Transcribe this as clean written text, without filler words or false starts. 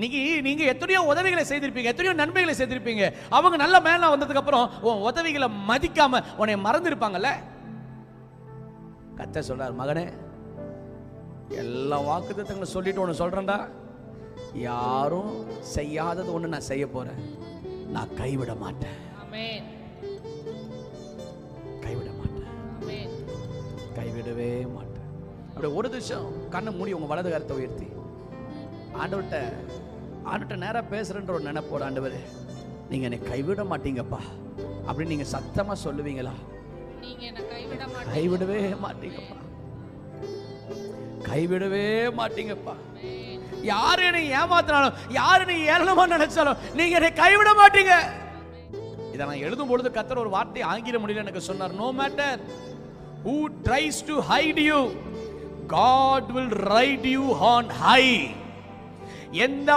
நீங்க எத்தனையோ உதவிகளை செய்திருப்பீங்க, எத்தனையோ நன்மைகளை செய்திருப்பீங்க. அவங்க நல்ல மேல வந்ததுக்கு அப்புறம் உன் உதவிகளை மதிக்காம உன்னை மறந்துருப்பாங்கல்ல. கர்த்தர் சொல்றார், மகனே எல்லா வாக்குத்தத்தங்களை சொல்லிட்டு ஒன்று சொல்றேன்டா, யாரும் செய்யாதது ஒன்று நான் செய்ய போறேன். நான் கைவிட மாட்டேன், கைவிட மாட்டேன், கைவிடவே மாட்டேன். அப்படியே ஒரு நிமிஷம் கண்ணை மூடி உங்க வலது கரத்தை உயர்த்தி ஆண்டவர்கிட்ட நேராக பேசுறேன்ற ஒரு நினைப்போட, ஆண்டவரே நீங்க என்னை கைவிட மாட்டீங்கப்பா அப்படின்னு நீங்க சத்தமா சொல்லுவீங்களா? கைவிடவே மாட்டீங்கப்பா, கைவிடவே மாட்டீங்கப்பா. யாரு என்னை ஏமாத்தினாலும், யாரு நீ ஏளனமா நினைச்சாலும் நீங்க என்னை கைவிட மாட்டீங்க. இதை நான் எழுதும் பொழுது கர்த்தர் ஒரு வார்த்தை ஆங்கில மொழியில் எனக்கு சொன்னார், no matter who tries to hide you, God will ride you on high. எந்த